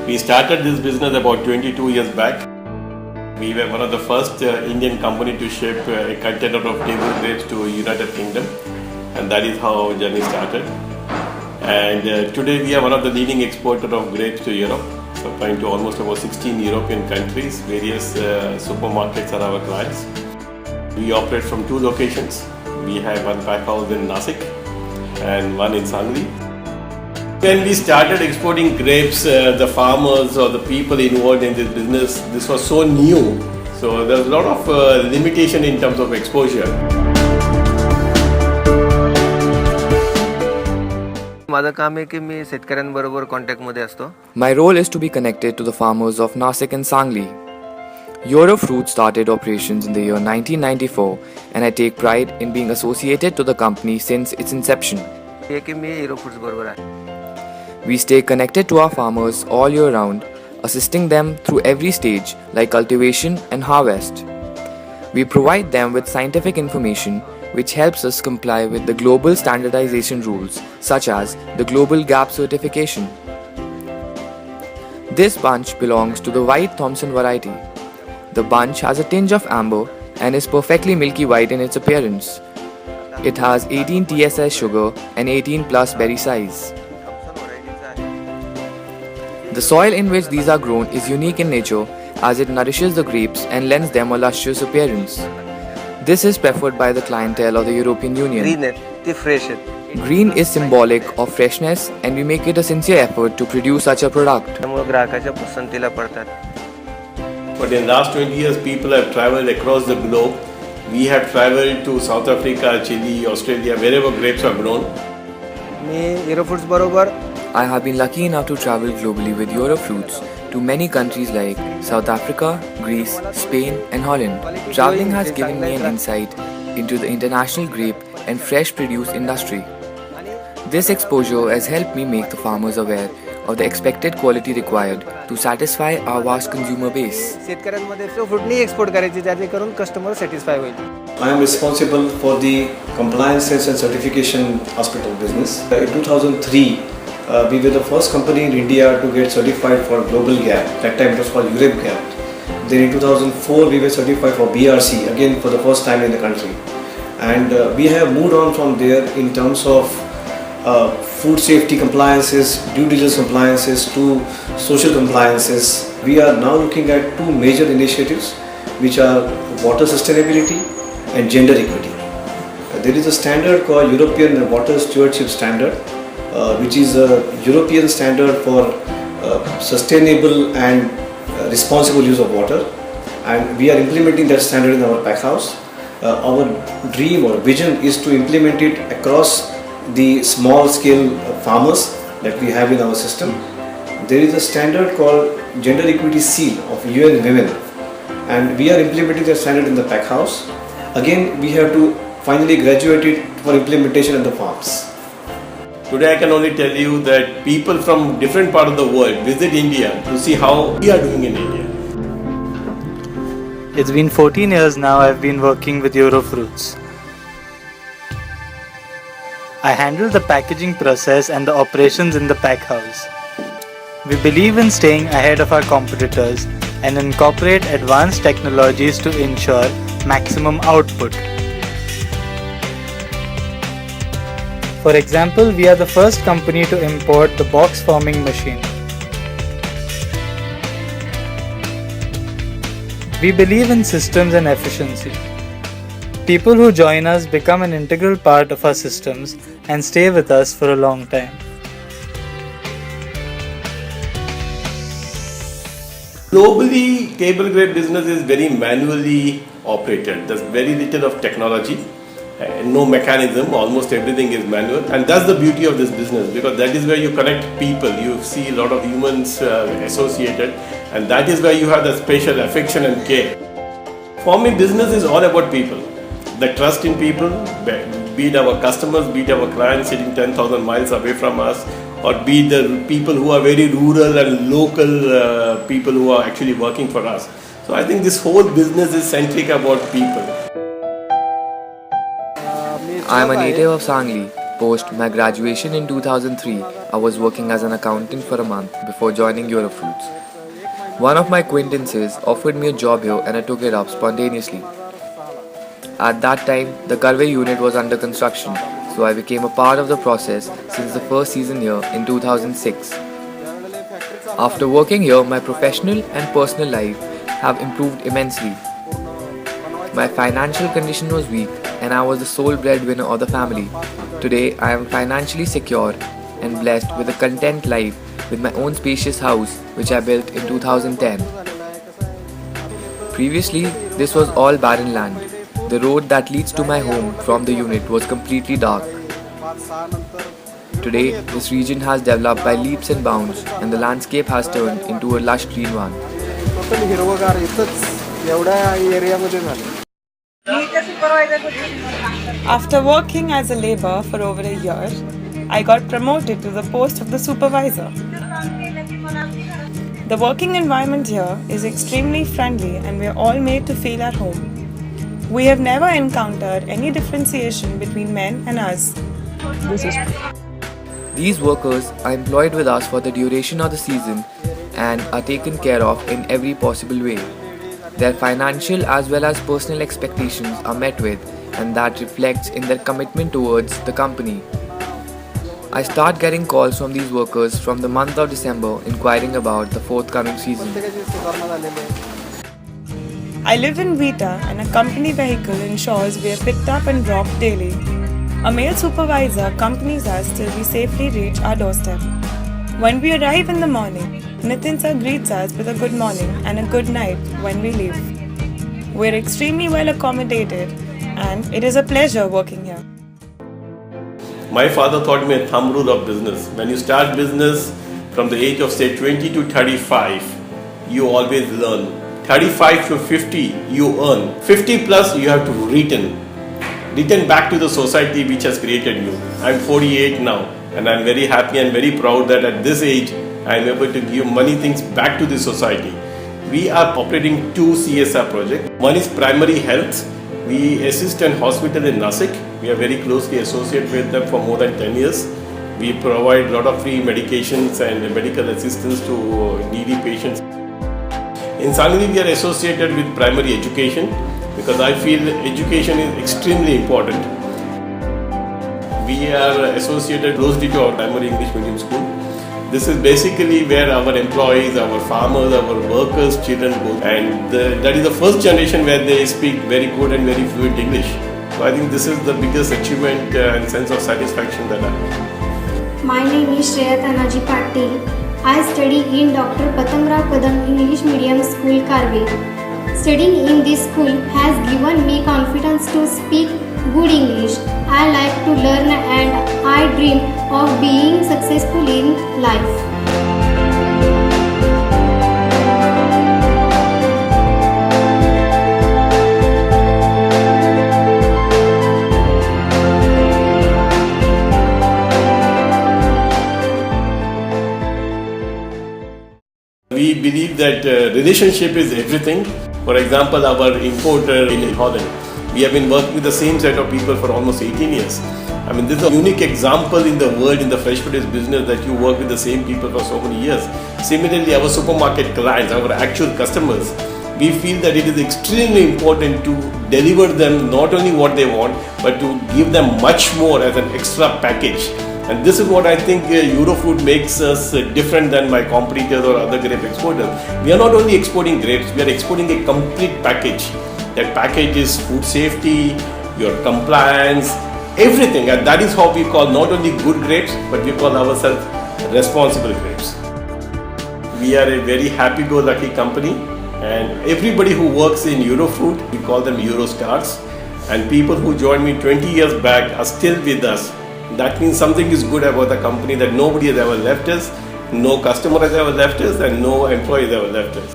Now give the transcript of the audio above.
We started this business about 22 years back. We were one of the first Indian company to ship a container of table grapes to United Kingdom, and that is how our journey started. And today we are one of the leading exporters of grapes to Europe, supplying to almost about 16 European countries. Various supermarkets are our clients. We operate from two locations. We have one pack house in Nasik and one in Sangli. When we started exporting grapes, the farmers or the people involved in this business, this was so new. So there was a lot of limitation in terms of exposure. माझं काम आहे की मी शेतकऱ्यांबरोबर कॉन्टॅक्टमध्ये असतो. My role is to be connected to the farmers of Nasik and Sangli. Eurofruit started operations in the year 1994 and I take pride in being associated to the company since its inception. हे की मी Eurofruits बरोबर आहे. We stay connected to our farmers all year round, assisting them through every stage like cultivation and harvest. We provide them with scientific information which helps us comply with the global standardization rules such as the Global GAP certification. This bunch belongs to the white Thompson variety. The bunch has a tinge of amber and is perfectly milky white in its appearance. It has 18 TSS sugar and 18 plus berry size. The soil in which these are grown is unique in nature as it nourishes the grapes and lends them a lustrous appearance. This is preferred by the clientele of the European Union. Green आहेत ते fresh आहेत. Green is symbolic of freshness and we make it a sincere effort to produce such a product. त्यामुळे ग्राहकाच्या पसंतीला पडतात. But in the last 20 years, people have traveled across the globe. We have traveled to South Africa, Chile, Australia, wherever grapes are grown. Me Eurofruits बरोबर I have been lucky enough to travel globally with Eurofruits to many countries like South Africa, Greece, Spain and Holland. Traveling has given me an insight into the international grape and fresh produce industry. This exposure has helped me make the farmers aware of the expected quality required to satisfy our vast consumer base. शेतकऱ्यांमध्ये फ्रूटनी export करायची जेणेकरून customer satisfy होईल. I am responsible for the compliances and certification aspect of business. In 2003, we were the first company in India to get certified for Global GAP. That time it was called Europe GAP. Then in 2004, we were certified for BRC, again for the first time in the country. And we have moved on from there in terms of food safety compliances, due diligence compliances to social compliances. We are now looking at two major initiatives which are water sustainability and gender equity. There is a standard called European Water Stewardship Standard, which is a European standard for sustainable and responsible use of water, and we are implementing that standard in our pack house. Our dream or vision is to implement it across the small scale farmers that we have in our system. There is a standard called Gender Equity Seal of UN Women, and we are implementing that standard in the pack house. Again, we have to finally graduate it for implementation in the farms. Today I can only tell you that people from different parts of the world visit India to see how we are doing in India. It's been 14 years now I've been working with Eurofruits. I handle the packaging process and the operations in the pack house. We believe in staying ahead of our competitors and incorporate advanced technologies to ensure maximum output. For example, we are the first company to import the box forming machine. We believe in systems and efficiency. People who join us become an integral part of our systems and stay with us for a long time. Globally, table grape business is very manually operated. There's very little of technology, no mechanism, almost everything is manual. And that's the beauty of this business, because that is where you connect people. You see a lot of humans associated, and that is where you have the special affection and care. For me, business is all about people. The trust in people, be it our customers, be it our clients sitting 10,000 miles away from us, or be it the people who are very rural and local people who are actually working for us. So I think this whole business is centric about people. I am a native of Sangli Post my graduation in 2003, I was working as an accountant for a month before joining Eurofruits. One of my acquaintances offered me a job here and I took it up spontaneously. At that time, the Karve unit was under construction, so I became a part of the process since the first season here in 2006. After working here, my professional and personal life have improved immensely. My financial condition was weak and I was the sole breadwinner of the family. Today, I am financially secure and blessed with a content life with my own spacious house which I built in 2010. Previously, this was all barren land. The road that leads to my home from the unit was completely dark. Today, this region has developed by leaps and bounds and the landscape has turned into a lush green one. Total हिरवगार इथंच एवढ्या एरियामध्ये झालं. After working as a laborer for over a year, I got promoted to the post of the supervisor. The working environment here is extremely friendly and we are all made to feel at home. We have never encountered any differentiation between men and us. These workers are employed with us for the duration of the season and are taken care of in every possible way. Their financial as well as personal expectations are met with and that reflects in their commitment towards the company. I start getting calls from these workers from the month of December inquiring about the forthcoming season. I live in Vita and a company vehicle ensures we are picked up and dropped daily. A male supervisor accompanies us till we safely reach our doorstep. When we arrive in the morning, Nitin sir greets us with a good morning and a good night when we leave. We are extremely well accommodated and it is a pleasure working here. My father taught me a thumb rule of business. When you start business from the age of say 20 to 35, you always learn. 35 to 50, you earn. 50 plus, you have to return back to the society which has created you. I'm 48 now and I'm very happy and very proud that at this age, I'm able to give many things back to the society. We are operating two CSR projects. One is primary health. We assist a hospital in Nasik. We are very closely associated with them for more than 10 years. We provide a lot of free medications and medical assistance to needy patients. In Sangli, we are associated with primary education because I feel education is extremely important. We are associated closely to our primary English medium school. This is basically where our employees, our farmers, our workers, children go, and that is the first generation where they speak very good and very fluent English. So I think this is the biggest achievement and sense of satisfaction that I have. My name is Shreya Tanaji Patil. I study in Dr. Patangrao Kadam English Medium School, Karve. Studying in this school has given me confidence to speak good English. I like to learn and I dream of being successful in life. We believe that relationship is everything. For example, our importer in Holland, we have been working with the same set of people for almost 18 years. I mean, this is a unique example in the world in the fresh produce business that you work with the same people for so many years. Similarly, our supermarket clients, our actual customers, we feel that it is extremely important to deliver them not only what they want, but to give them much more as an extra package. And this is what I think Eurofruit makes us different than my competitors or other grape exporters. We are not only exporting grapes, we are exporting a complete package. That package is food safety, your compliance, everything. And that is how we call not only good grapes, but we call ourselves responsible grapes. We are a very happy-go-lucky company, and everybody who works in Eurofruit, we call them Eurostars. And people who joined me 20 years back are still with us. That means something is good about the company, that nobody has ever left us, no customer has ever left us, and no employee has ever left us.